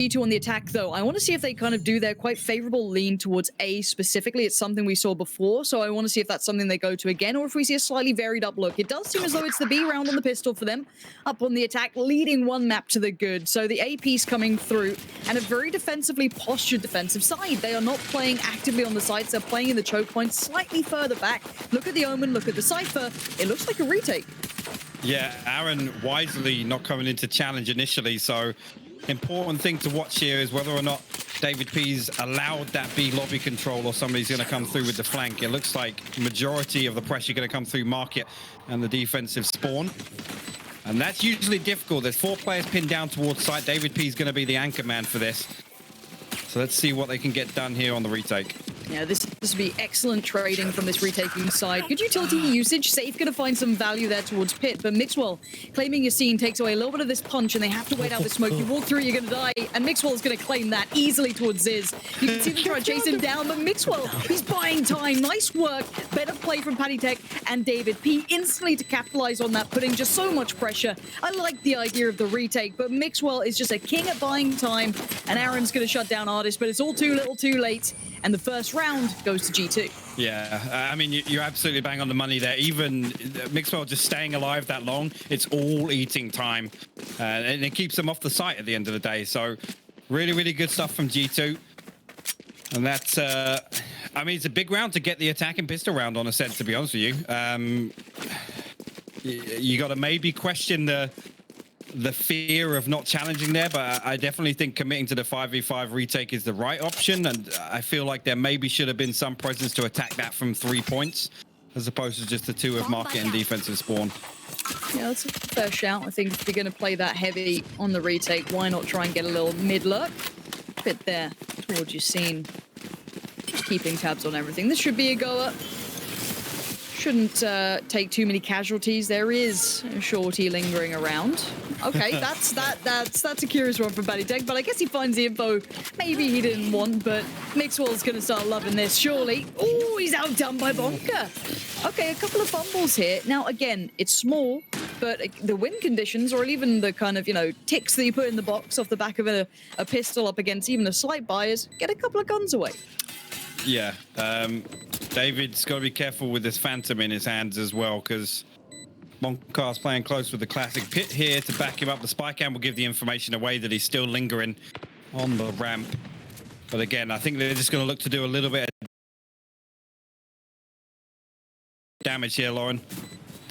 G2 on the attack, though. I want to see if they kind of do their quite favorable lean towards A specifically. It's something we saw before, so I want to see if that's something they go to again, or if we see a slightly varied up look. It does seem as though it's the B round on the pistol for them, up on the attack, leading one map to the good. So the A piece coming through, and a very defensively postured defensive side. They are not playing actively on the sides, they're playing in the choke points slightly further back. Look at the Omen, look at the Cypher. It looks like a retake. Yeah, Aaron wisely not coming into challenge initially, so important thing to watch here is whether or not David P's allowed that B lobby control or somebody's going to come through with the flank. It looks like majority of the pressure going to come through Market and the defensive spawn. And that's usually difficult. There's 4 players pinned down towards site. David P's going to be the anchor man for this. So let's see what they can get done here on the retake. Yeah, this would be excellent trading from this retaking side. Good utility usage. Safe going to find some value there towards Pit, but Mixwell claiming Yassine takes away a little bit of this punch, and they have to wait out the smoke. You walk through, you're going to die, and Mixwell is going to claim that easily towards Ziz. You can see them try to chase him down, but Mixwell, he's buying time. Nice work. Better play from Paddy Tech and David P instantly to capitalize on that, putting just so much pressure. I like the idea of the retake, but Mixwell is just a king at buying time, and Aaron's going to shut down Artist, but it's all too little too late. And the first round goes to G2. Yeah, I mean, you're absolutely bang on the money there. Even Mixwell just staying alive that long, it's all eating time. And it keeps them off the site at the end of the day. So really, really good stuff from G2. And that's, I mean, it's a big round to get the attacking pistol round on a sense, to be honest with you. You got to maybe question the fear of not challenging there, but I definitely think committing to the 5v5 retake is the right option, and I feel like there maybe should have been some presence to attack that from 3 points as opposed to just the 2 of Market and defensive spawn. Yeah, that's a fair shout. I think if you're going to play that heavy on the retake, why not try and get a little mid lurk? Bit there towards Yassine. Just keeping tabs on everything. This should be a goer. Shouldn't take too many casualties. There is a shorty lingering around. Okay, that's a curious one from Paddy Tech, but I guess he finds the info maybe he didn't want, but Mixwell's gonna start loving this, surely. Oh, he's outdone by Bonker. Okay, a couple of fumbles here. Now, again, it's small, but the win conditions, or even the kind of, you know, ticks that you put in the box off the back of a pistol up against even a slight bias, get a couple of guns away. Yeah, David's got to be careful with this Phantom in his hands as well, because Bonk's playing close with the classic Pit here to back him up. The spy cam will give the information away that he's still lingering on the ramp. But again, I think they're just going to look to do a little bit of damage here, Lauren.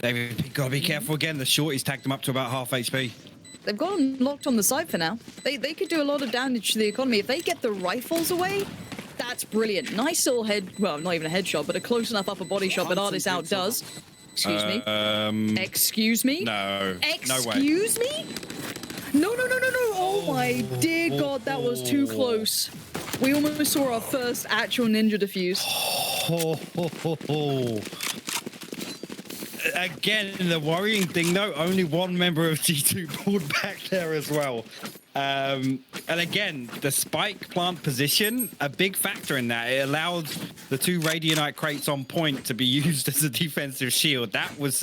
David, you've got to be careful again. The shorty's tagged him up to about half HP. They've got him locked on the side for now. They could do a lot of damage to the economy. If they get the rifles away, that's brilliant. Nice little head, well, not even a headshot, but a close enough upper body shot, but Artist outdoes. Excuse me? Excuse me? No. Excuse me? No. Oh my dear God, that was too close. We almost saw our first actual ninja defuse. Again, the worrying thing though, only one member of G2 pulled back there as well. And again, the spike plant position, a big factor in that. It allowed the 2 Radianite crates on point to be used as a defensive shield. That was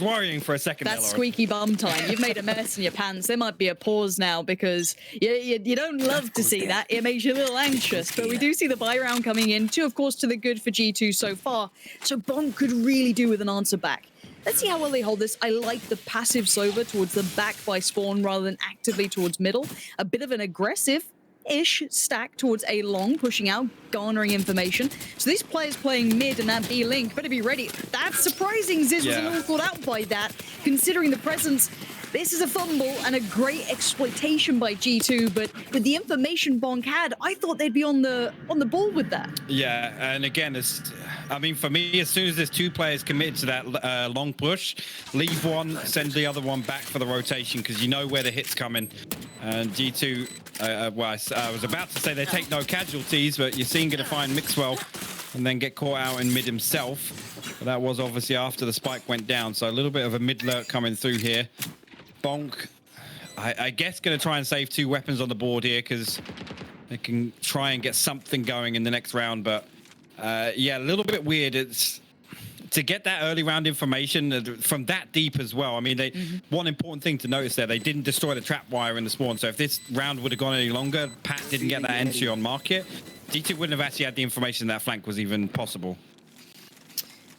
worrying for a second. That's squeaky bum time. You've made a mess in your pants. There might be a pause now because you don't love to see that. It makes you a little anxious. But we do see the buy round coming in. 2, of course, to the good for G2 so far. So Bonk could really do with an answer back. Let's see how well they hold this. I like the passive Sova towards the back by spawn rather than actively towards middle. A bit of an aggressive-ish stack towards A long, pushing out, garnering information. So these players playing mid and that B link better be ready. That's surprising. Ziz was a little caught out by that, considering the presence. This is a fumble and a great exploitation by G2, but with the information Bonk had, I thought they'd be on the ball with that. Yeah, and again, I mean, for me, as soon as there's 2 players committed to that long push, leave one, send the other one back for the rotation, because you know where the hit's coming. And G2, well, I was about to say they take no casualties, but you're seeing going to find Mixwell and then get caught out in mid himself. But that was obviously after the spike went down, so a little bit of a mid lurk coming through here. Bonk, I guess, going to try and save 2 weapons on the board here because they can try and get something going in the next round. But yeah, a little bit weird. It's to get that early round information from that deep as well. I mean, one important thing to notice there, they didn't destroy the trap wire in the spawn. So if this round would have gone any longer, Pat didn't get that entry on market, G2 wouldn't have actually had the information that flank was even possible.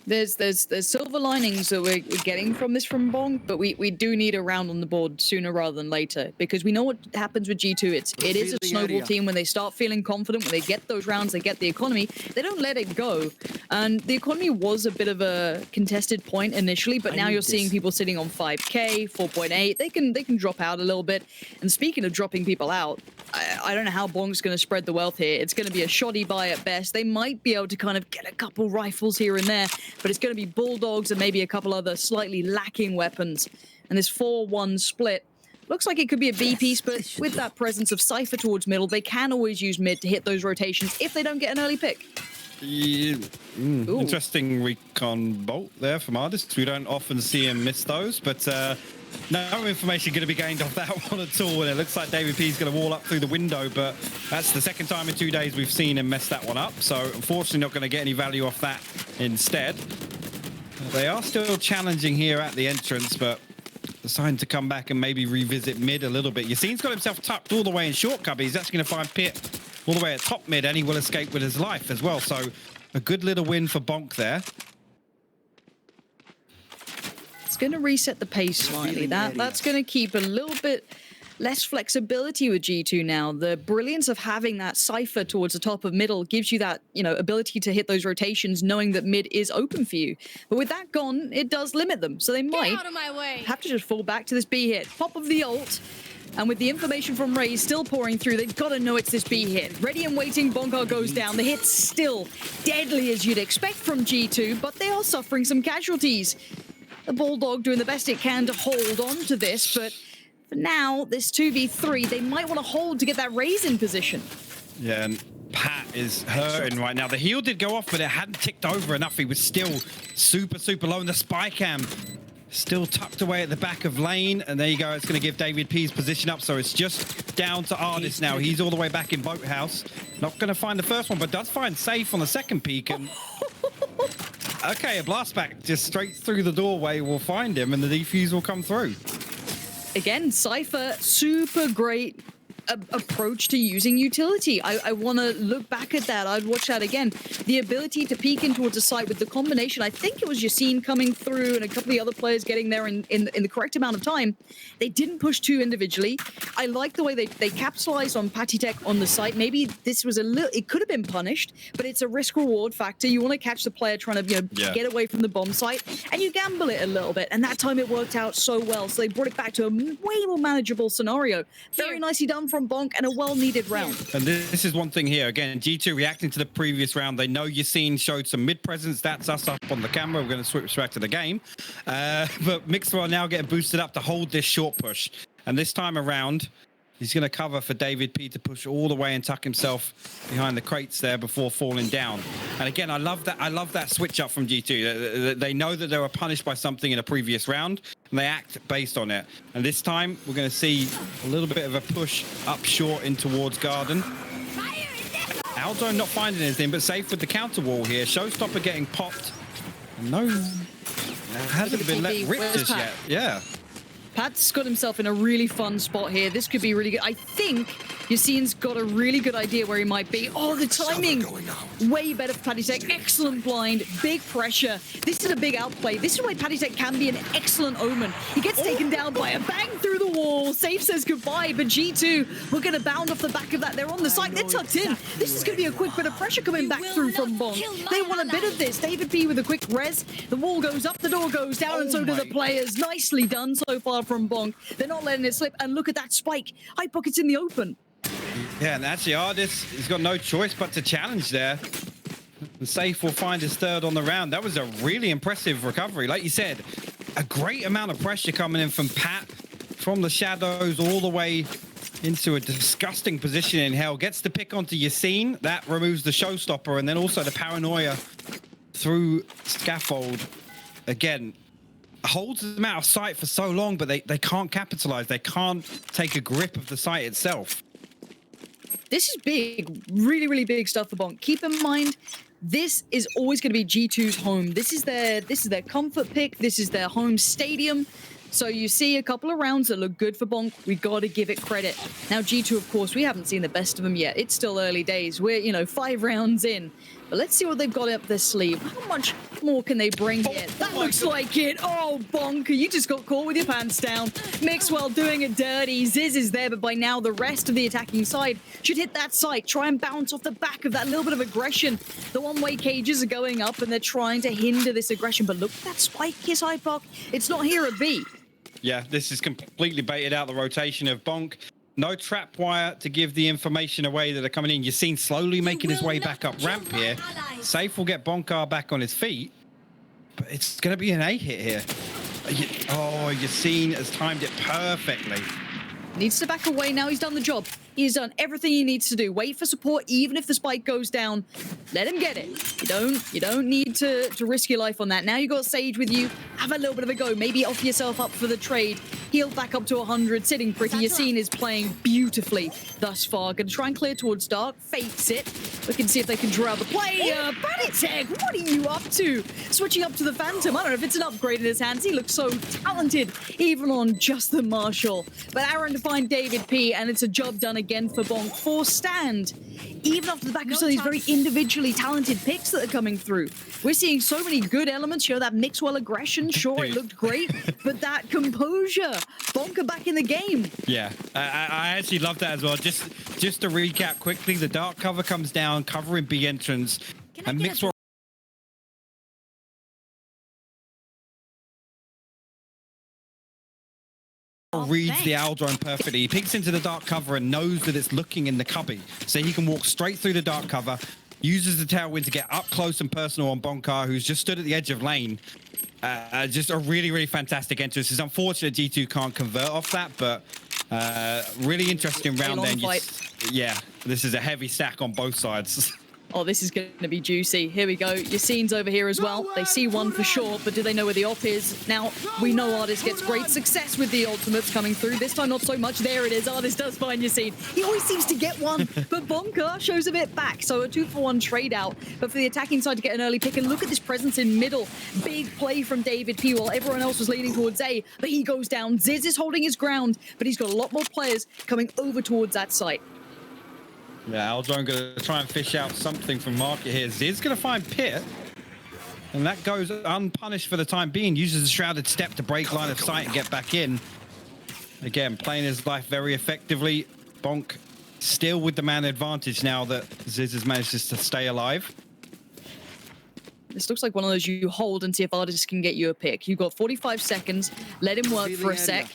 There's silver linings that we're getting from this from Bonk, but we do need a round on the board sooner rather than later, because we know what happens with G2. It is a snowball team. When they start feeling confident, when they get those rounds, they get the economy, they don't let it go. And the economy was a bit of a contested point initially, but now you're seeing people sitting on 5K, 4.8. They can drop out a little bit. And speaking of dropping people out, I don't know how Bonk's going to spread the wealth here. It's going to be a shoddy buy at best. They might be able to kind of get a couple rifles here and there, but it's going to be bulldogs and maybe a couple other slightly lacking weapons. And this 4-1 split looks like it could be a B piece, but with that presence of Cypher towards middle, they can always use mid to hit those rotations if they don't get an early pick. Yeah. Interesting recon bolt there from Artist. We don't often see him miss those, but no information going to be gained off that one at all. And it looks like David P is going to wall up through the window, but that's the second time in 2 days we've seen him mess that one up. So unfortunately not going to get any value off that instead. They are still challenging here at the entrance, but deciding to come back and maybe revisit mid a little bit. Yassine's got himself tucked all the way in short cubby. He's actually going to find Pit all the way at top mid, and he will escape with his life as well. So a good little win for Bonk there. It's going to reset the pace slightly. That's going to keep a little bit less flexibility with G2 now. The brilliance of having that Cypher towards the top of middle gives you that, ability to hit those rotations knowing that mid is open for you. But with that gone, it does limit them. So they might have to just fall back to this B hit. Pop of the ult. And with the information from Ray still pouring through, they've got to know it's this B hit. Ready and waiting, Bonk goes down. The hit's still deadly as you'd expect from G2, but they are suffering some casualties. The Bulldog doing the best it can to hold on to this, but for now, this 2v3, they might want to hold to get that raise in position. Yeah, and Pat is hurting right now. The heal did go off, but it hadn't ticked over enough. He was still super, super low, and the spy cam still tucked away at the back of lane. And there you go. It's going to give David P's position up. So it's just down to Ardis now. He's all the way back in Boathouse. Not going to find the first one, but does find Safe on the second peak. And okay, a blast back just straight through the doorway will find him, and the defuse will come through. Again, Cypher, super great approach to using utility. I want to look back at that. I'd watch that again. The ability to peek in towards a site with the combination. I think it was Yassine coming through and a couple of the other players getting there in the correct amount of time. They didn't push two individually. I like the way they capitalized on Patty Tech on the site. Maybe this was it could have been punished, but it's a risk-reward factor. You want to catch the player trying to get away from the bomb site, and you gamble it a little bit. And that time it worked out so well. So they brought it back to a way more manageable scenario. Very nicely done from Bonk, and a well-needed round. And this is one thing here. Again, G2 reacting to the previous round. They know Yassine showed some mid-presence. That's us up on the camera. We're going to switch back to the game. But Mixer are now getting boosted up to hold this short push. And this time around, he's going to cover for David P to push all the way and tuck himself behind the crates there before falling down. And again, I love that switch up from G2. They know that they were punished by something in a previous round, and they act based on it. And this time, we're going to see a little bit of a push up short in towards Garden. Aldo not finding anything, but Safe with the counter wall here. Showstopper getting popped. No, hasn't been let rip just yet. Yeah. Pat's got himself in a really fun spot here. This could be really good. I think Yassine's got a really good idea where he might be. Oh, the timing! Way better for Patty Tech. Excellent blind. Big pressure. This is a big outplay. This is why Patty Tech can be an excellent omen. He gets taken down by a bang through the wall. Safe says goodbye, but G2 will get a bound off the back of that. They're on the side. They're tucked in. This is going to be a quick bit of pressure coming back through from Bonk. They want a bit of this. David P with a quick res. The wall goes up, the door goes down, and so do the players. Nicely done so far from Bonk. They're not letting it slip, and look at that spike. High pockets in the open. Yeah, and actually Ardis, he's got no choice but to challenge there. The Safe will find his third on the round. That was a really impressive recovery. Like you said, a great amount of pressure coming in from Pat, from the shadows all the way into a disgusting position in hell. Gets the pick onto Yassine. That removes the showstopper, and then also the paranoia through scaffold. Again, holds them out of sight for so long, but they can't capitalize. They can't take a grip of the site itself. This is big, really, really big stuff for Bonk. Keep in mind, this is always going to be G2's home. This is their comfort pick. This is their home stadium. So you see a couple of rounds that look good for Bonk. We got to give it credit. Now G2, of course, we haven't seen the best of them yet. It's still early days. We're, you know, 5 rounds in. But let's see what they've got up their sleeve. How much more can they bring here? That looks like it. Oh, Bonk, you just got caught with your pants down. Mixwell doing it dirty. Ziz is there, but by now the rest of the attacking side should hit that site. Try and bounce off the back of that little bit of aggression. The one-way cages are going up, and they're trying to hinder this aggression. But look at that spike, Kiss Hypoc. It's not here at B. Yeah, this is completely baited out the rotation of Bonk. No trap wire to give the information away that are coming in. You've seen slowly making his way back up ramp here. Safe will get Bonkar back on his feet, but it's going to be an A hit here. Oh, Yassine has timed it perfectly. Needs to back away now. He's done the job. He's done everything he needs to do. Wait for support, even if the spike goes down. Let him get it. You don't need to risk your life on that. Now you got Sage with you. Have a little bit of a go. Maybe offer yourself up for the trade. Healed back up to 100, sitting pretty. Yassine is playing beautifully thus far. Going to try and clear towards Dark. Fakes it. We can see if they can draw out the play. Banitech, what are you up to? Switching up to the Phantom. I don't know if it's an upgrade in his hands. He looks so talented, even on just the Marshall. But Aaron to find David P, and it's a job done again for Bonk for stand. Even after the back of some of these very individually talented picks that are coming through. We're seeing so many good elements. You know, that Mixwell aggression, sure, it looked great, but that composure. Bonk are back in the game. Yeah, I actually love that as well. Just to recap quickly, the dark cover comes down, covering B entrance, and Mixwell reads the owl drone perfectly. He peeks into the dark cover and knows that it's looking in the cubby, so he can walk straight through the dark cover, uses the tailwind to get up close and personal on Bonkar, who's just stood at the edge of lane. Just a really, really fantastic entrance. It's unfortunate G2 can't convert off that, but really interesting round then. Yeah, this is a heavy stack on both sides. Oh, this is going to be juicy. Here we go. Yassine's over here as well. They see one for sure, but do they know where the op is? Now, we know Artist gets great success with the ultimates coming through. This time, not so much. There it is. Artist does find Yassine. He always seems to get one, but Bonka shows a bit back. So a 2-for-1 trade out, but for the attacking side to get an early pick. And look at this presence in middle. Big play from David P while everyone else was leaning towards A, but he goes down. Ziz is holding his ground, but he's got a lot more players coming over towards that site. Yeah, Aldron going to try and fish out something from market here. Ziz going to find Pit, and that goes unpunished for the time being. Uses the shrouded step to break line of sight and get back in. Again, playing his life very effectively. Bonk still with the man advantage now that Ziz has managed to stay alive. This looks like one of those you hold and see if Artist can get you a pick. You've got 45 seconds. Let him work for a sec.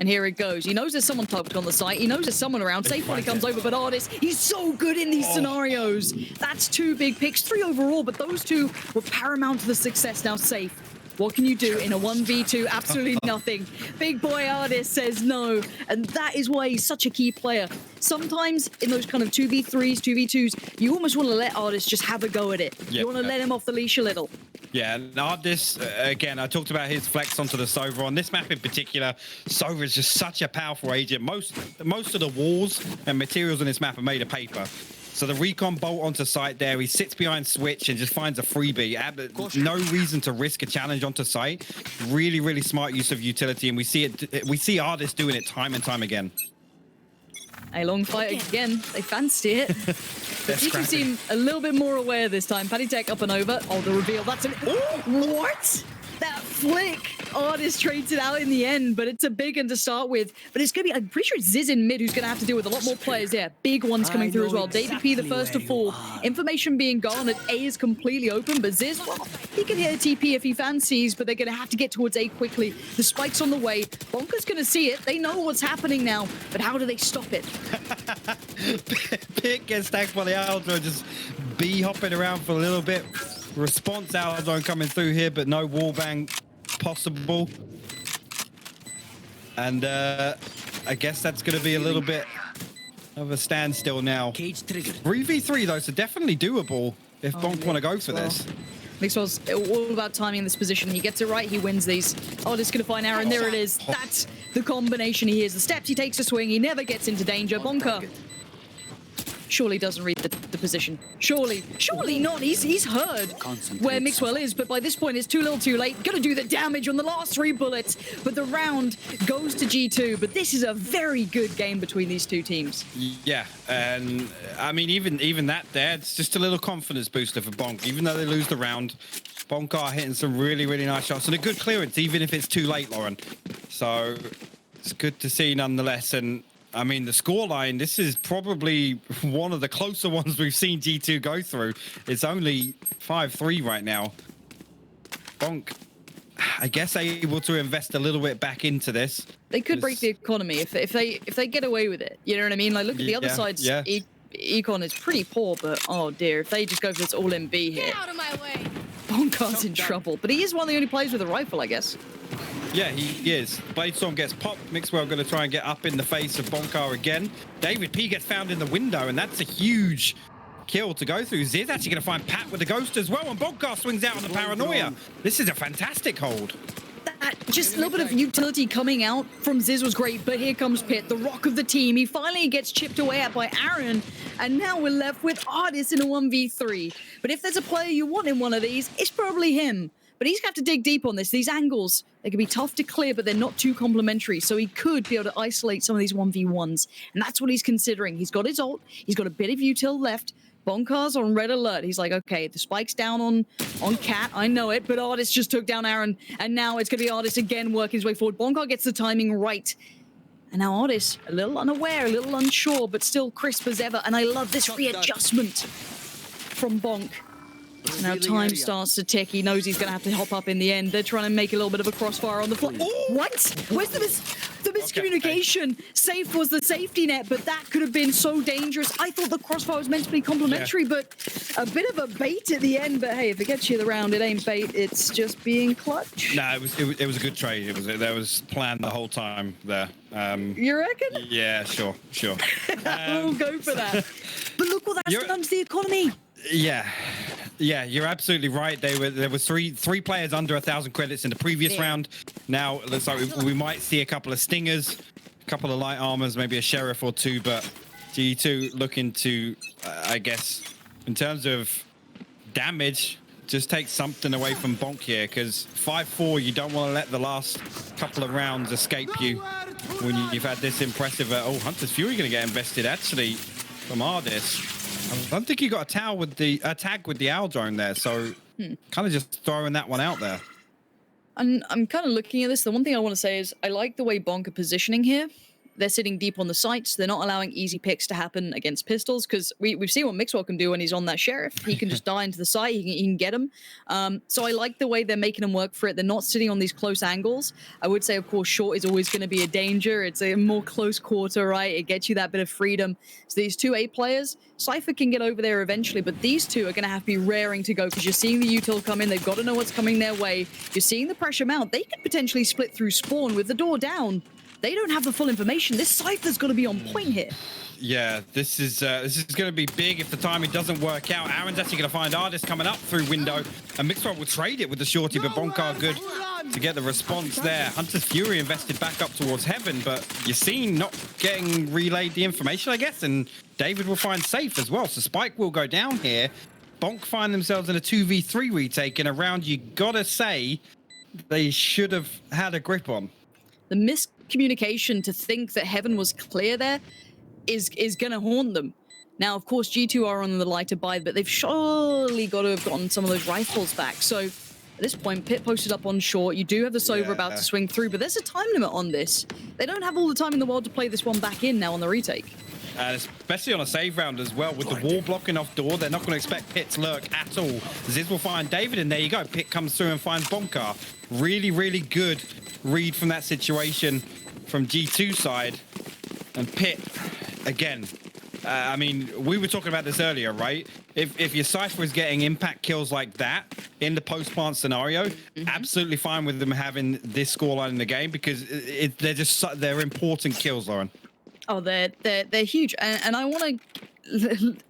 And here it goes. He knows there's someone tucked on the site. He knows there's someone around. Safe when he comes over, but Artist, he's so good in these scenarios. That's 2 big picks, 3 overall, but those 2 were paramount to the success. Now Safe, what can you do in a 1v2? Absolutely nothing. Big boy Artist says no, and that is why he's such a key player. Sometimes in those kind of 2v3s, 2v2s, you almost want to let Artist just have a go at it. You want to let him off the leash a little. Yeah, and Artist, again, I talked about his flex onto the Sova. On this map in particular, Sova is just such a powerful agent. Most of the walls and materials on this map are made of paper. So the recon bolt onto site there, he sits behind switch and just finds a freebie. No reason to risk a challenge onto site. Really, really smart use of utility, and we see Artist doing it time and time again. A long fight again. They fancy it. You seem a little bit more aware this time. Banitech up and over. Oh, the reveal. That's an... What? That flick. Artist trades it out in the end, but it's a big one to start with. But it's going to be... I'm pretty sure it's Ziz in mid who's going to have to deal with a lot more players there. Big ones coming through as well. David P, the first to fall. Information being gone, and A is completely open, but Ziz, well, he can hit a TP if he fancies, but they're going to have to get towards A quickly. The spike's on the way. Bonker's going to see it. They know what's happening now, but how do they stop it? Pit gets stacked by the Aldro, just B hopping around for a little bit. Response Aldro coming through here, but no wallbang possible. And I guess that's going to be a little bit of a standstill now. 3v3 though, so definitely doable if Bonk want to go for this. Mixwell's all about timing this position. He gets it right, he wins these. Artist gonna find Aaron, there it is. That's the combination. He hears the steps, he takes a swing, he never gets into danger. Bonker surely doesn't read the position. Surely not. He's heard where Mixwell is, but by this point it's too little too late. Gonna do the damage on the last 3 bullets, but the round goes to G2. But this is a very good game between these two teams. Yeah, and I mean, even that there, it's just a little confidence booster for Bonk. Even though they lose the round, Bonk are hitting some really, really nice shots and a good clearance, even if it's too late, Lauren. So it's good to see nonetheless. And I mean, the scoreline, this is probably one of the closer ones we've seen G2 go through. It's only 5-3 right now. Bonk, I guess, able to invest a little bit back into this. They could break the economy if they get away with it. You know what I mean? Like, look at the other side's econ is pretty poor, but oh dear, if they just go for this all-in B hit, Get out of my way. Bonkar's in trouble. But he is one of the only players with a rifle, I guess. Yeah, he is. Bladestorm gets popped. Mixwell going to try and get up in the face of Bonkar again. David P gets found in the window, and that's a huge kill to go through. Ziz actually going to find Pat with the ghost as well, and Bonkar swings out on the paranoia. This is a fantastic hold. Just a little bit of utility coming out from Ziz was great, but here comes Pitt, the rock of the team. He finally gets chipped away at by Aaron, and now we're left with Artis in a 1v3. But if there's a player you want in one of these, it's probably him. But he's going to have to dig deep on this. These angles, they can be tough to clear, but they're not too complementary. So he could be able to isolate some of these 1v1s. And that's what he's considering. He's got his ult. He's got a bit of util left. Bonkar's on red alert. He's like, okay, the spike's down on Cat. I know it, but Artis just took down Aaron. And now it's going to be Artis again working his way forward. Bonkar gets the timing right. And now Artis, a little unaware, a little unsure, but still crisp as ever. And I love this readjustment from Bonk. Now time starts to tick. He knows he's going to have to hop up in the end. They're trying to make a little bit of a crossfire on the fly. What? Where's the miscommunication? Okay. Safe was the safety net, but that could have been so dangerous. I thought the crossfire was meant to be complimentary, but a bit of a bait at the end. But hey, if it gets you the round, it ain't bait. It's just being clutch. No, it was a good trade. That was planned the whole time there. You reckon? Yeah, sure. We'll go for that. But look what that's done to the economy. Yeah, you're absolutely right. There was three players under 1,000 credits in the previous round. Now it looks like we might see a couple of stingers, a couple of light armors, maybe a sheriff or two. But G2 looking to, I guess, in terms of damage, just take something away from Bonk here, because 5-4, you don't want to let the last couple of rounds escape you when you've had this impressive. Oh, Hunter's Fury going to get invested actually from Ardis. I don't think you got a tag with the owl drone there, so kind of just throwing that one out there. I'm kind of looking at this. The one thing I want to say is I like the way Bonk are positioning here. They're sitting deep on the sites. They're not allowing easy picks to happen against pistols, because we've seen what Mixwell can do when he's on that sheriff. He can just die into the site. He can get him. So I like the way they're making him work for it. They're not sitting on these close angles. I would say, of course, short is always going to be a danger. It's a more close quarter, right? It gets you that bit of freedom. So these two A players, Cypher can get over there eventually, but these two are going to have to be raring to go, because you're seeing the util come in. They've got to know what's coming their way. You're seeing the pressure mount. They could potentially split through spawn with the door down. They don't have the full information. This Cypher's got to be on point here. Yeah, this is going to be big if the timing doesn't work out. Aaron's actually going to find Ardis coming up through window, and Mixwell will trade it with the shorty, but Bonkar good to get the response there. Hunter's Fury invested back up towards heaven, but Yassine not getting relayed the information, I guess, and David will find safe as well. So Spike will go down here. Bonk find themselves in a 2v3 retake in a round you got to say they should have had a grip on. The miscommunication to think that heaven was clear there is going to haunt them. Now, of course, G2 are on the lighter buy, but they've surely got to have gotten some of those rifles back. So at this point, Pit posted up on short. You do have the Sober about to swing through, but there's a time limit on this. They don't have all the time in the world to play this one back in now on the retake. Especially on a save round as well, with the wall blocking off door. They're not going to expect Pit to lurk at all. Ziz will find David, and there you go. Pit comes through and finds Bonkar. Really, really good read from that situation from G2 side. And Pit, again, I mean, we were talking about this earlier, right? If your Cypher is getting impact kills like that in the post-plant scenario, absolutely fine with them having this scoreline in the game, because they're important kills, Lauren. Oh, they're huge, and I want to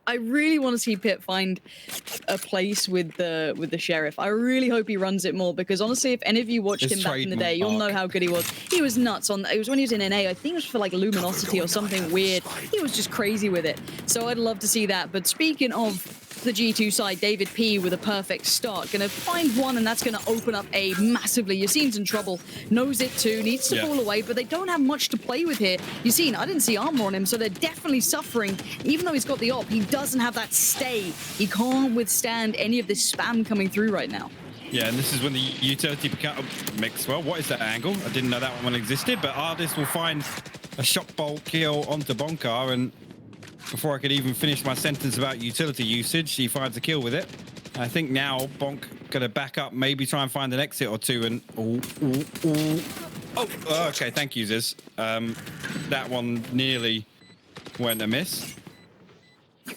I really want to see Pitt find a place with the sheriff. I really hope he runs it more because honestly, if any of you watched him back in the day, you'll know how good he was. He was nuts on. It was when he was in NA. I think it was for like Luminosity or something weird. He was just crazy with it. So I'd love to see that. But speaking of the G2 side, David P with a perfect start. Gonna find one, and that's gonna open up A massively. Yassine's in trouble. Knows it too. Needs to fall away, but they don't have much to play with here. Yassine, I didn't see armor on him, so they're definitely suffering. Even though he's got the op, he doesn't have that stay. He can't withstand any of this spam coming through right now. Yeah, and this is when the utility becomes mixed. Well, what is that angle? I didn't know that one existed, but Ardis will find a shock bolt kill onto Bonkar, and before I could even finish my sentence about utility usage, he finds a kill with it. I think now Bonk gonna back up, maybe try and find an exit or two, and okay, thank you, Ziz. That one nearly went amiss.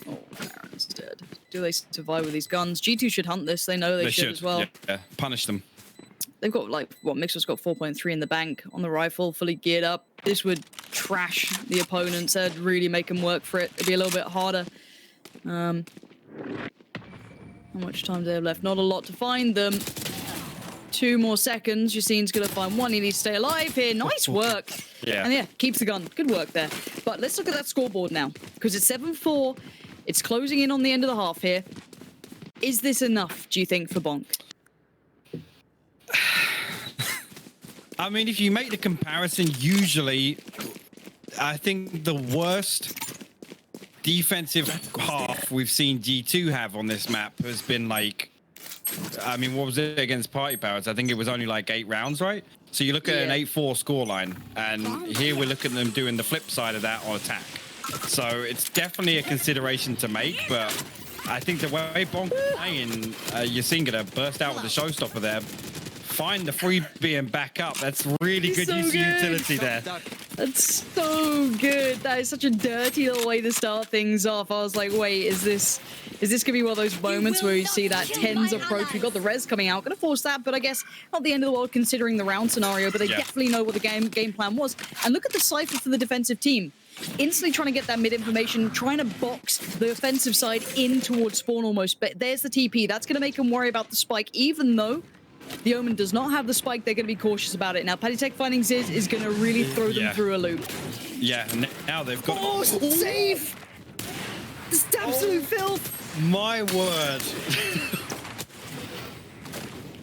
Oh, Aaron's dead. Do they survive with these guns? G2 should hunt this. They know they should as well. Yeah, punish them. They've got like, what, Mixwell's got 4.3 in the bank on the rifle, fully geared up. This would trash the opponents. That'd really make them work for it. It'd be a little bit harder. How much time do they have left? Not a lot to find them. 2 more seconds. Yassine's gonna find one. He needs to stay alive here. Nice work. Yeah. And yeah, keeps the gun. Good work there. But let's look at that scoreboard now, because it's 7-4. It's closing in on the end of the half here. Is this enough, do you think, for Bonk? I mean, if you make the comparison, usually, I think the worst defensive half we've seen G2 have on this map has been like, I mean, what was it against Party Powers? I think it was only like 8 rounds, right? So you look at an 8-4 scoreline, and here we're looking at them doing the flip side of that on attack. So it's definitely a consideration to make, but I think the way Bonk playing, Yassine gonna burst out with the showstopper there. Find the freebie and back up. That's really good use of utility there. That's so good. That is such a dirty little way to start things off. I was like, wait, is this gonna be one of those moments where you see that tens approach? We got the res coming out, gonna force that, but I guess not the end of the world considering the round scenario. But they definitely know what the game plan was. And look at the Cypher for the defensive team. Instantly trying to get that mid information, trying to box the offensive side in towards spawn almost. But there's the TP. That's gonna make them worry about the spike, even though the Omen does not have the spike. They're going to be cautious about it. Now, Patitech finding Ziz is going to really throw them through a loop. Yeah, and now they've got... Oh, save! This is absolute filth! My word.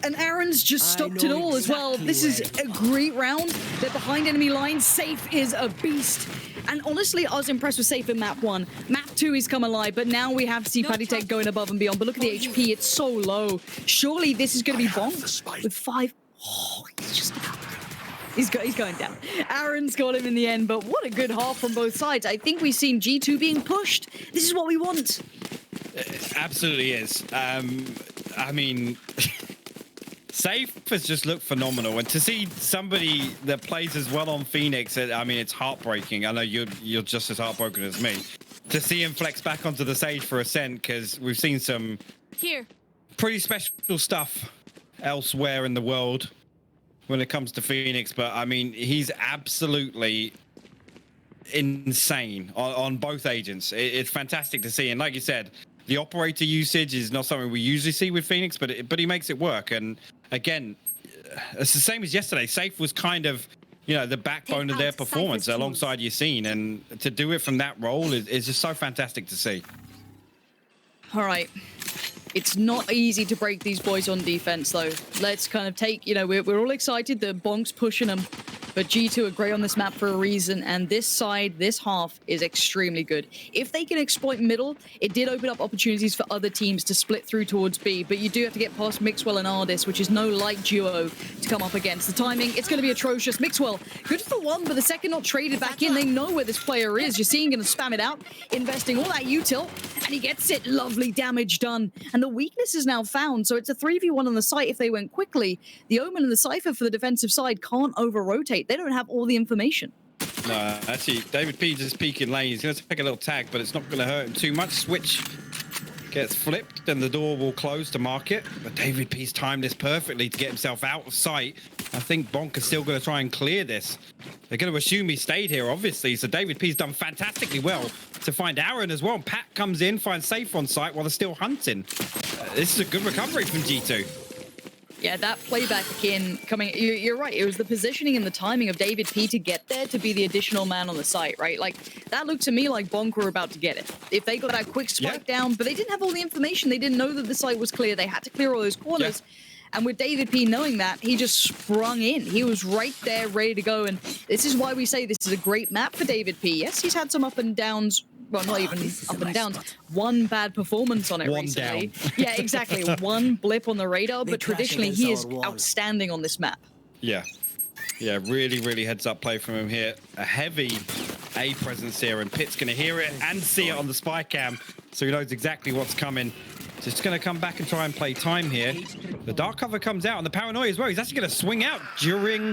And Aaron's just stopped it all as well. This is a great round. They're behind enemy lines. Safe is a beast. And honestly, I was impressed with Safe in map 1. Map 2 he's come alive, but now we have to see Patitech going above and beyond. But look at the HP, it's so low. Surely this is going to be Bonk with 5. Oh, he's just... He's going down. Aaron's got him in the end, but what a good half from both sides. I think we've seen G2 being pushed. This is what we want. It absolutely is. I mean... Safe has just looked phenomenal, and to see somebody that plays as well on Phoenix, I mean, it's heartbreaking. I know you're just as heartbroken as me. To see him flex back onto the Sage for Ascent, because we've seen some pretty special stuff elsewhere in the world when it comes to Phoenix, but I mean, he's absolutely insane on both agents. It's fantastic to see, and like you said, the operator usage is not something we usually see with Phoenix, but he makes it work. And again, it's the same as yesterday. Safe was kind of, you know, the backbone of their performance alongside Yassine, and to do it from that role is just so fantastic to see. All right. It's not easy to break these boys on defense, though. Let's kind of take, you know, we're all excited that Bonk's pushing them, but G2 are great on this map for a reason, and this side, this half, is extremely good. If they can exploit middle, it did open up opportunities for other teams to split through towards B, but you do have to get past Mixwell and Ardis, which is no light duo to come up against. The timing, it's going to be atrocious. Mixwell, good for one, but the second not traded back in. They know where this player is. You're seeing going to spam it out, investing all that util, and he gets it. Lovely damage done. And the weakness is now found, so it's a 3v1 on the site. If they went quickly, the Omen and the Cypher for the defensive side can't over-rotate. They don't have all the information. No, actually, David P just peeking lane. He's going to take a little tag, but it's not going to hurt him too much. Switch gets flipped, and the door will close to market. But David P's timed this perfectly to get himself out of sight. I think Bonk is still going to try and clear this. They're going to assume he stayed here, obviously. So David P's done fantastically well to find Aaron as well. And Pat comes in, finds Safe on site while they're still hunting. This is a good recovery from G2. Yeah, that playback in coming, you're right. It was the positioning and the timing of David P to get there to be the additional man on the site, right? Like, that looked to me like Bonk were about to get it. If they got that quick spike down, but they didn't have all the information. They didn't know that the site was clear. They had to clear all those corners. And with David P knowing that, he just sprung in. He was right there, ready to go. And this is why we say this is a great map for David P. Yes, he's had some up and downs. Well, not even up and downs. One bad performance on it recently. Yeah, exactly. One blip on the radar, but traditionally he is outstanding on this map. Yeah. Yeah, really, really heads up play from him here. A heavy A presence here, and Pitt's going to hear it and see it on the spy cam, so he knows exactly what's coming. Just going to come back and try and play time here. The dark cover comes out, and the paranoia as well. He's actually going to swing out during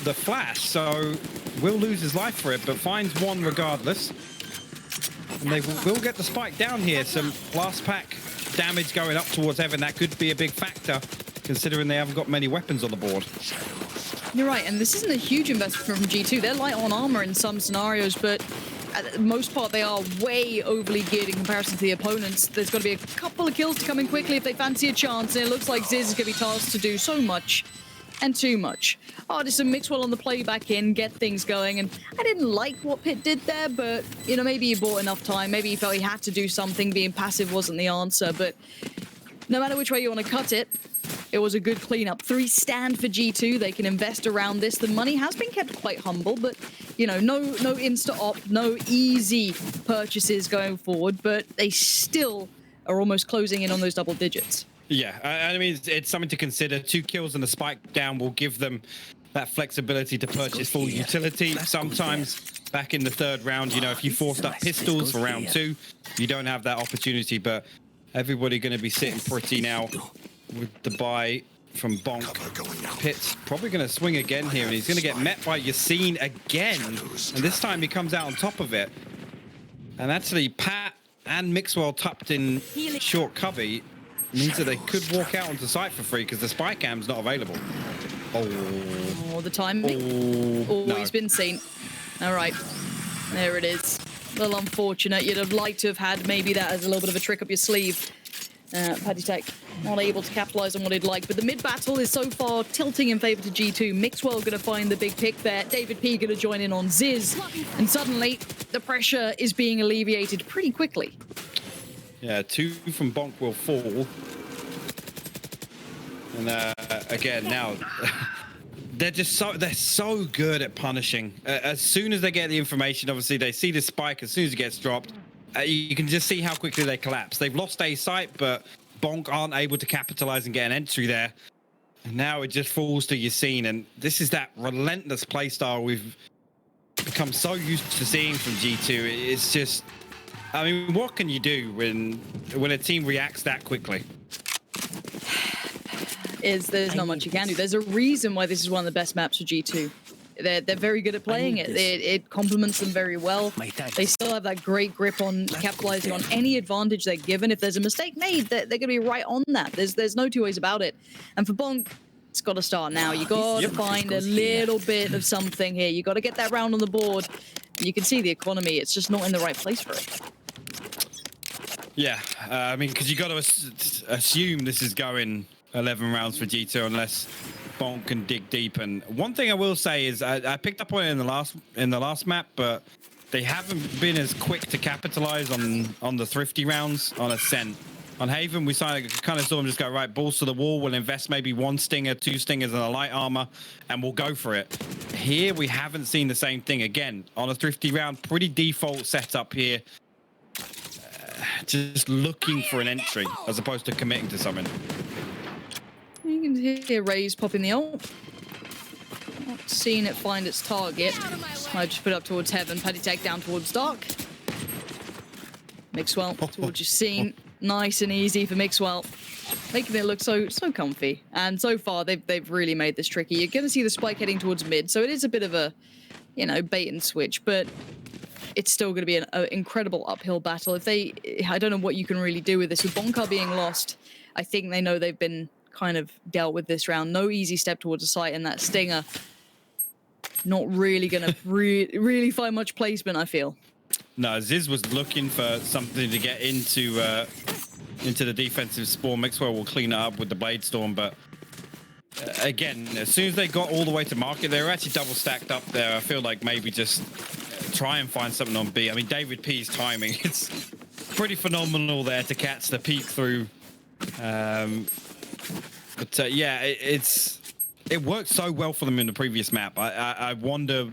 the flash, so will lose his life for it, but finds one regardless. And they will get the spike down here. Some blast pack damage going up towards Heaven. That could be a big factor, considering they haven't got many weapons on the board. You're right, and this isn't a huge investment from G2. They're light on armor in some scenarios, but at the most part, they are way overly geared in comparison to the opponents. There's got to be a couple of kills to come in quickly if they fancy a chance, and it looks like Ziz is going to be tasked to do so much and too much. Artist and Mixwell on the playback in, get things going, and I didn't like what Pitt did there, but, you know, maybe he bought enough time. Maybe he felt he had to do something. Being passive wasn't the answer, but no matter which way you want to cut it, it was a good cleanup. 3 stand for G2. They can invest around this. The money has been kept quite humble, but, you know, no insta-op, no easy purchases going forward, but they still are almost closing in on those double digits. Yeah, I mean, it's something to consider. 2 kills and a spike down will give them that flexibility to purchase full utility. Sometimes back in the 3rd round, you know, if you forced up pistols for round 2, you don't have that opportunity, but everybody going to be sitting pretty now with the buy from Bonk. Pitt's probably going to swing again here, and he's going to get met by Yassine again, and this time he comes out on top of it. And actually, Pat and Mixwell tucked in short cubby means that they could walk out onto site for free because the spy cam's not available. Oh, the timing. Oh, no. He's been seen. All right, there it is. A little unfortunate. You'd have liked to have had maybe that as a little bit of a trick up your sleeve. Paddy Tech not able to capitalize on what he'd like, but the mid battle is so far tilting in favor to G2. Mixwell going to find the big pick there. David P going to join in on Ziz, and suddenly the pressure is being alleviated pretty quickly. Yeah, 2 from Bonk will fall. And again, now they're so good at punishing. As soon as they get the information, obviously they see the spike. As soon as it gets dropped, you can just see how quickly they collapse. They've lost A site, but Bonk aren't able to capitalize and get an entry there. And now it just falls to Yassine, and this is that relentless playstyle we've become so used to seeing from G2. It's just, I mean, what can you do when a team reacts that quickly? There's not much you can do. There's a reason why this is one of the best maps for G2. They're very good at playing it. It complements them very well. They still have that great grip on capitalizing on any advantage they're given. If there's a mistake made, they're going to be right on that. There's no 2 ways about it. And for Bonk, it's got to start now. You got to find a little bit of something here. You got to get that round on the board. You can see the economy. It's just not in the right place for it. Yeah, I mean, because you got to assume this is going 11 rounds for G2 unless Bonk can dig deep. And one thing I will say is I picked up on it in the last map, but they haven't been as quick to capitalize on the thrifty rounds on Ascent. On Haven, we kind of saw them just go, right, balls to the wall. We'll invest maybe 1 stinger, 2 stingers, and a light armor, and we'll go for it. Here, we haven't seen the same thing again. On a thrifty round, pretty default setup here. Just looking for an entry as opposed to committing to something. You can hear Raze popping the ult. Not seeing it find its target. I just put up towards Heaven. Paddy Tech down towards Dark. Mixwell towards Yassine. Nice and easy for Mixwell. Making it look so comfy. And so far, they've really made this tricky. You're going to see the spike heading towards mid, so it is a bit of a, you know, bait and switch, but it's still going to be an incredible uphill battle. I don't know what you can really do with this. With Bonk being lost, I think they know they've been kind of dealt with this round. No easy step towards the site, and that Stinger not really gonna really find much placement, I feel. No, Ziz was looking for something to get into the defensive spawn. Mixwell will clean it up with the Blade Storm, but again, as soon as they got all the way to market, they were actually double stacked up there. I feel like maybe just try and find something on B. I mean, David P's timing, it's pretty phenomenal there to catch the peek through. But yeah, it worked so well for them in the previous map. I wonder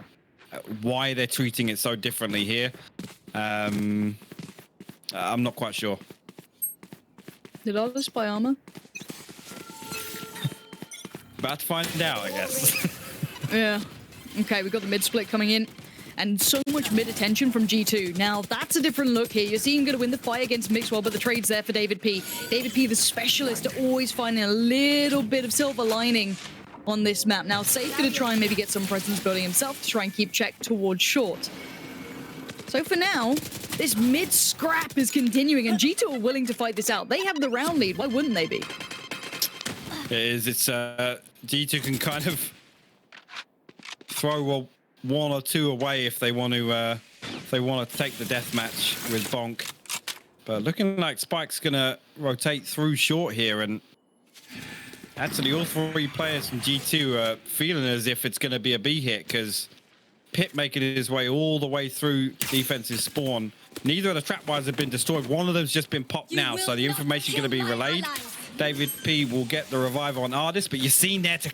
why they're treating it so differently here. I'm not quite sure. Did others buy armor? About to find out, I guess. Yeah. Okay, we got the mid split coming in. And so much mid attention from G2. Now, that's a different look here. You're seeing him going to win the fight against Mixwell, but the trade's there for David P. David P, the specialist, always finding a little bit of silver lining on this map. Now, Safe going to try and maybe get some presence building himself to try and keep check towards short. So for now, this mid scrap is continuing, and G2 are willing to fight this out. They have the round lead. Why wouldn't they be? It is. It's G2 can kind of throw one or two away if they want to take the death match with Bonk. But looking like Spike's gonna rotate through short here, and actually all three players from G2 are feeling as if it's gonna be a B hit, because Pit making his way all the way through defensive spawn. Neither of the trapwires have been destroyed. One of them's just been popped now, so the information going to be relayed. David P will get the revive on Ardis, but you're seen there to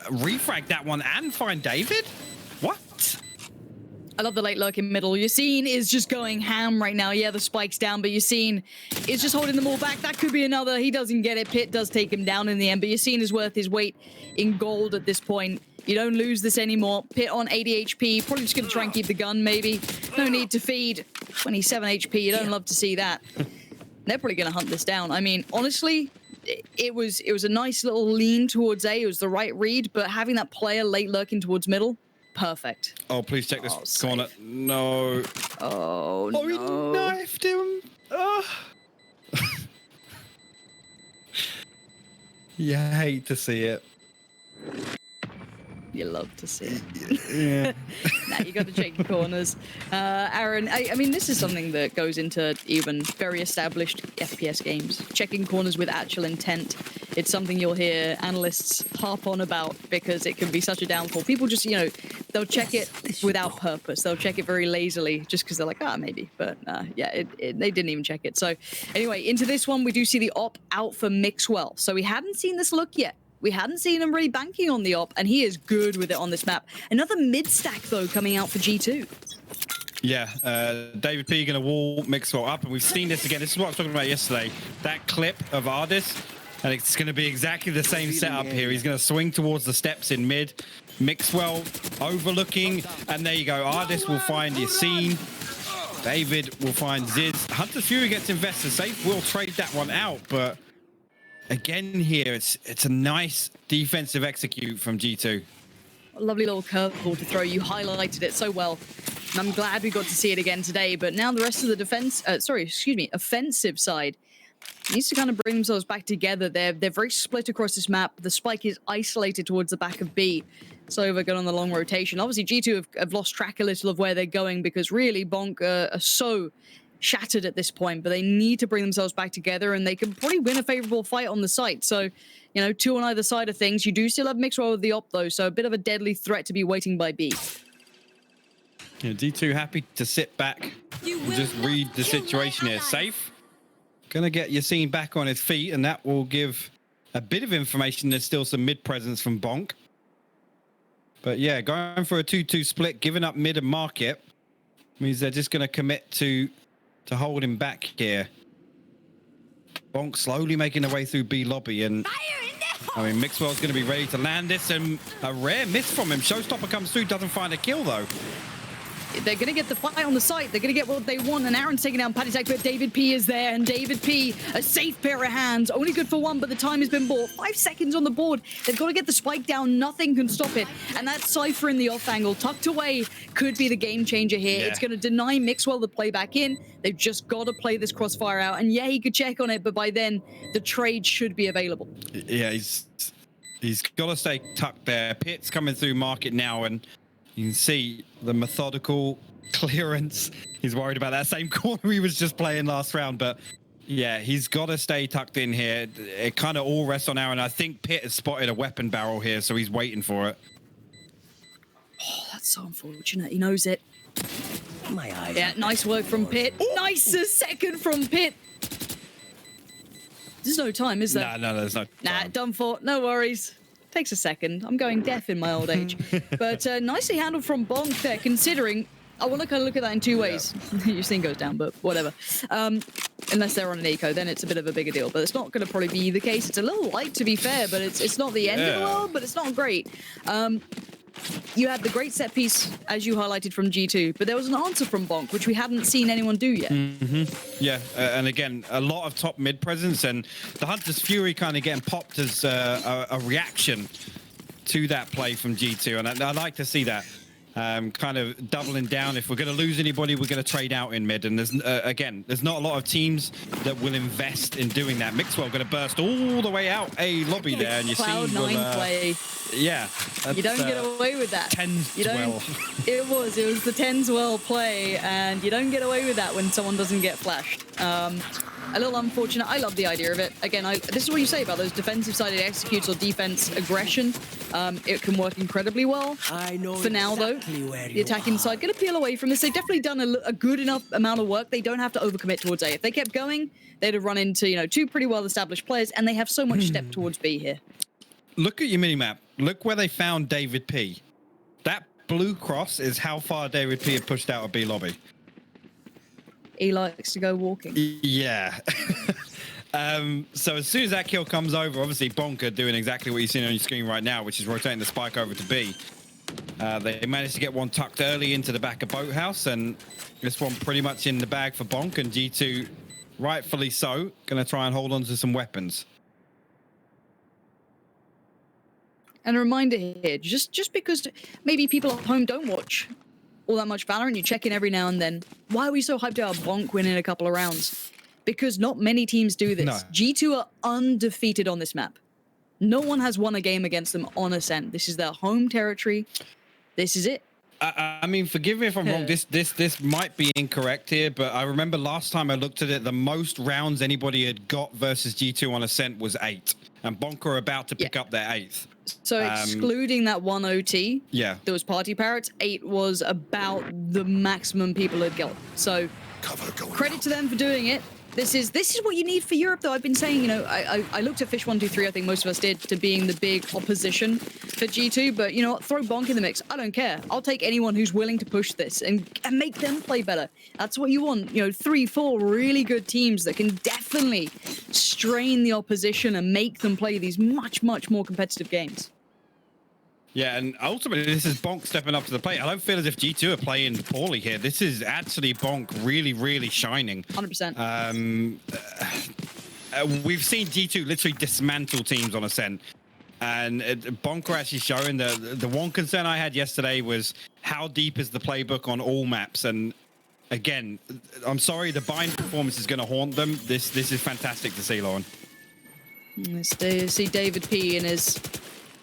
refrag that one and find David? What? I love the late lurk in middle. Yassine is just going ham right now. Yeah, the spike's down, but Yassine is just holding them all back. That could be another. He doesn't get it. Pit does take him down in the end, but Yassine is worth his weight in gold at this point. You don't lose this anymore. Pit on 80 HP. Probably just going to try and keep the gun, maybe. No need to feed. 27 HP. You don't love to see that. They're probably going to hunt this down. I mean, honestly, it was a nice little lean towards A. It was the right read, but having that player late lurking towards middle, perfect. Oh, please check this corner. No. Oh, no. Oh, he knifed him. Oh. You hate to see it. You love to see it. Yeah. Nah, you got to check the corners. Aaron, I mean, this is something that goes into even very established FPS games. Checking corners with actual intent. It's something you'll hear analysts harp on about because it can be such a downfall. People just, you know, they'll check it without purpose. They'll check it very lazily just because they're like, maybe. But yeah, they didn't even check it. So anyway, into this one, we do see the op out for Mixwell. So we hadn't seen this look yet. We hadn't seen him really banking on the op, and he is good with it on this map. Another mid-stack, though, coming out for G2. Yeah, David P going to wall Mixwell up, and we've seen this again. This is what I was talking about yesterday. That clip of Ardis, and it's going to be exactly the same setup here. He's going to swing towards the steps in mid. Mixwell overlooking, and there you go. Ardis will find Yassine. David will find Ziz. Hunter's Fury gets invested. Safe will trade that one out, but again here, it's a nice defensive execute from G2. A lovely little curveball to throw. You highlighted it so well. And I'm glad we got to see it again today. But now the rest of the offensive side needs to kind of bring themselves back together. They're very split across this map. The spike is isolated towards the back of B. So we're going on the long rotation. Obviously, G2 have lost track a little of where they're going because really Bonk are so shattered at this point, but they need to bring themselves back together and they can probably win a favorable fight on the site. So, you know, two on either side of things. You do still have Mixwell with the op though, so a bit of a deadly threat to be waiting by B. Yeah, D2 happy to sit back and just read the situation here. Safe. Gonna get Yassine back on his feet, and that will give a bit of information. There's still some mid presence from Bonk. But yeah, going for a 2-2 split, giving up mid and market means they're just gonna commit to hold him back here. Bonk slowly making their way through B lobby, and I mean, Mixwell's going to be ready to land this, and a rare miss from him. Showstopper comes through, doesn't find a kill though. they're going to get the fight on the site. They're going to get what they want. And Aaron's taking down Paddy Tech, but David P is there. And David P, a safe pair of hands. Only good for one, but the time has been bought. 5 seconds on the board. They've got to get the spike down. Nothing can stop it. And that Cypher in the off angle, tucked away, could be the game changer here. Yeah. It's going to deny Mixwell the play back in. They've just got to play this crossfire out. And yeah, he could check on it, but by then, the trade should be available. Yeah, he's got to stay tucked there. Pit's coming through market now, and you can see the methodical clearance. He's worried about that same corner he was just playing last round, but yeah, he's got to stay tucked in here. It kind of all rests on Aaron. I think Pit has spotted a weapon barrel here, so he's waiting for it. Oh, that's so unfortunate. He knows it. My eyes. Yeah, nice work from Pit. Nice second from Pit. There's no time, is there? No, there's no Nah, time. done for. No worries. Takes a second. I'm going deaf in my old age. But nicely handled from Bonk there, considering... I want to kind of look at that in two ways. Your scene goes down, but whatever. Unless they're on an eco, then it's a bit of a bigger deal. But it's not going to probably be the case. It's a little light, to be fair, but it's not the end of the world, but it's not great. You had the great set piece, as you highlighted, from G2, but there was an answer from Bonk, which we hadn't seen anyone do yet. Yeah, and again, a lot of top mid presence, and the Hunter's Fury kind of getting popped as a reaction to that play from G2, and I like to see that. Kind of doubling down. If we're going to lose anybody, we're going to trade out in mid. And there's again, there's not a lot of teams that will invest in doing that. Mixwell going to burst all the way out a lobby there, and you see Cloud9 play. Yeah, You don't get away with that. 10-12. It was the 10-12 play, and you don't get away with that when someone doesn't get flashed. A little unfortunate. I love the idea of it. Again, this is what you say about those defensive-sided executes or defense aggression. It can work incredibly well. I know For now, exactly though, where the you attacking are. side going to peel away from this. They've definitely done a good enough amount of work. They don't have to overcommit towards A. If they kept going, they'd have run into two pretty well-established players, and they have so much step towards B here. Look at your minimap. Look where they found David P. That blue cross is how far David P had pushed out of B lobby. He likes to go walking. Yeah. So as soon as that kill comes over, obviously Bonk are doing exactly what you're seeing on your screen right now, which is rotating the spike over to B. They managed to get one tucked early into the back of Boathouse, and this one pretty much in the bag for Bonk, and G2, rightfully so, going to try and hold on to some weapons. And a reminder here, just because maybe people at home don't watch all that much Valorant, you check in every now and then. Why are we so hyped about Bonk winning a couple of rounds? Because not many teams do this. No. G2 are undefeated on this map. No one has won a game against them on Ascent. This is their home territory. This is it. I mean, forgive me if I'm wrong. This might be incorrect here, but I remember last time I looked at it, the most rounds anybody had got versus G2 on Ascent was 8, and Bonk are about to pick up their 8th. So excluding that one OT, Yeah. there was Party Parrots, 8 was about the maximum people had got. So credit to them for doing it. This is what you need for Europe, though. I've been saying, I looked at Fish 123, I think most of us did, to being the big opposition for G2, but you know what, throw Bonk in the mix. I don't care. I'll take anyone who's willing to push this and make them play better. That's what you want. 3, 4 really good teams that can definitely strain the opposition and make them play these much, much more competitive games. Yeah, and ultimately, this is Bonk stepping up to the plate. I don't feel as if G2 are playing poorly here. This is actually Bonk really, really shining. 100%. We've seen G2 literally dismantle teams on Ascent. And Bonk are actually showing the one concern I had yesterday was how deep is the playbook on all maps? And again, I'm sorry, the bind performance is going to haunt them. This is fantastic to see, Lauren. See David P in his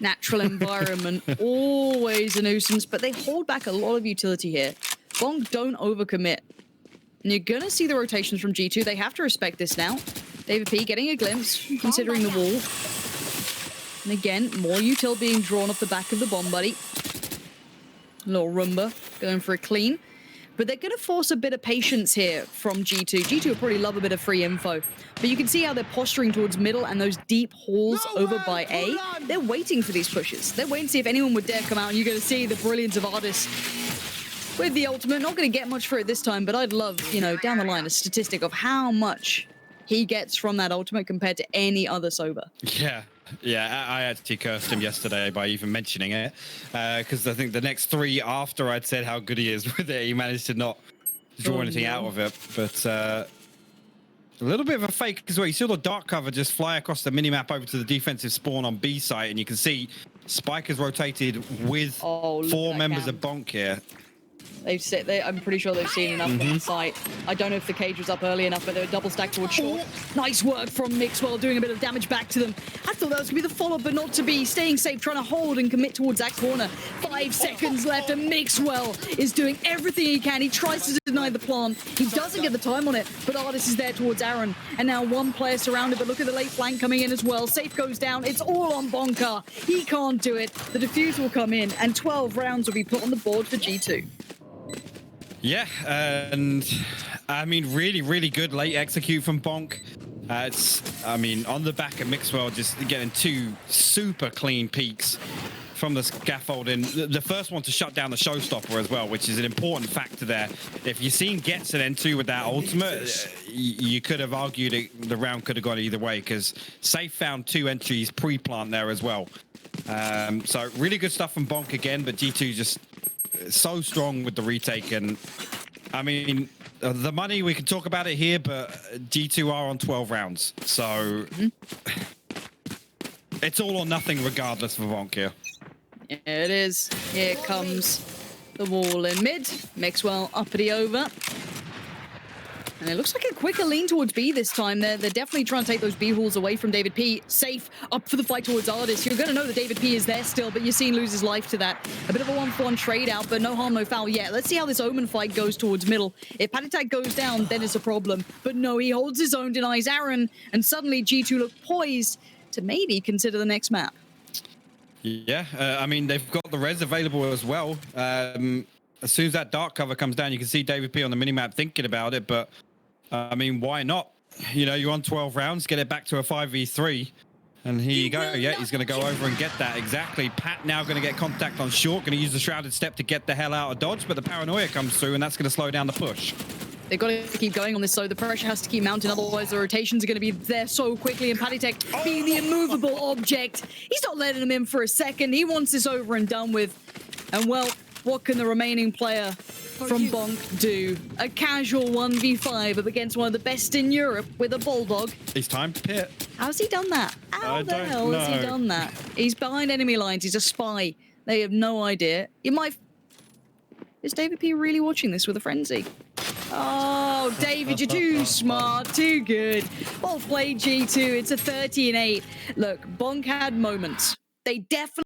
natural environment, always a nuisance, but they hold back a lot of utility here. Bonk don't overcommit. And you're going to see the rotations from G2. They have to respect this now. David P getting a glimpse, considering the wall. And again, more util being drawn off the back of the bomb buddy. A little Roomba going for a clean. But they're going to force a bit of patience here from G2. G2 will probably love a bit of free info. But you can see how they're posturing towards middle and those deep halls over by A. They're waiting for these pushes. They're waiting to see if anyone would dare come out. And you're going to see the brilliance of Artis with the ultimate. Not going to get much for it this time, but I'd love, down the line, a statistic of how much he gets from that ultimate compared to any other Sova. Yeah. Yeah, I actually cursed him yesterday by even mentioning it, because I think the next 3 after I'd said how good he is with it, he managed to not draw anything out of it. But a little bit of a fake as well. You saw the dark cover just fly across the minimap over to the defensive spawn on B site, and you can see Spike has rotated with 4 members of Bonk here. I'm pretty sure they've seen enough on the site. I don't know if the cage was up early enough, but they were double stacked towards short. Nice work from Mixwell, doing a bit of damage back to them. I thought that was going to be the follow-up, but not to be. Staying safe, trying to hold and commit towards that corner. 5 seconds left, and Mixwell is doing everything he can. He tries to deny the plant. He doesn't get the time on it, but Artis is there towards Aaron. And now 1 player surrounded, but look at the late flank coming in as well. Safe goes down. It's all on Bonka. He can't do it. The defuse will come in, and 12 rounds will be put on the board for G2. Yeah, and I mean, really, really good late execute from Bonk. I mean, on the back of Mixwell, just getting 2 super clean peaks from the scaffolding. The first one to shut down the showstopper as well, which is an important factor there. If you've seen Getz and N2 with that ultimate, you could have argued the round could have gone either way, because Safe found 2 entries pre-plant there as well. So really good stuff from Bonk again, but G2 just so strong with the retake. And I mean, the money, we can talk about it here, but G2 are on 12 rounds, so it's all or nothing regardless for Bonk here. Yeah, it is. Here comes the wall in mid. Mixwell uppity over. And it looks like a quicker lean towards B this time. They're definitely trying to take those B halls away from David P. Safe up for the fight towards Artis. You're going to know that David P is there still, but you're seeing lose his life to that. A bit of a 1-for-1 trade out, but no harm, no foul yet. Let's see how this Omen fight goes towards middle. If Patitak goes down, then it's a problem. But no, he holds his own, denies Aaron, and suddenly G2 look poised to maybe consider the next map. Yeah, I mean, they've got the res available as well. As soon as that dark cover comes down, you can see David P on the minimap thinking about it, but I mean, why not? You know, you're on 12 rounds, get it back to a 5v3. And here you go. Yeah, he's going to go over and get that. Exactly. Pat now going to get contact on short, going to use the shrouded step to get the hell out of dodge, but the paranoia comes through, and that's going to slow down the push. They've got to keep going on this, so the pressure has to keep mounting, otherwise the rotations are going to be there so quickly, and Patitek being the immovable object, he's not letting him in for a second. He wants this over and done with. And well, what can the remaining player from Bonk do? A casual 1v5 up against one of the best in Europe with a Bulldog. He's time to pit. How's he done that? How the hell has he done that? He's behind enemy lines. He's a spy. They have no idea. You might... Is David P really watching this with a frenzy? Oh, David, you're too smart, too good. Well played, G2. It's a 30-8. Look, Bonk had moments. They definitely...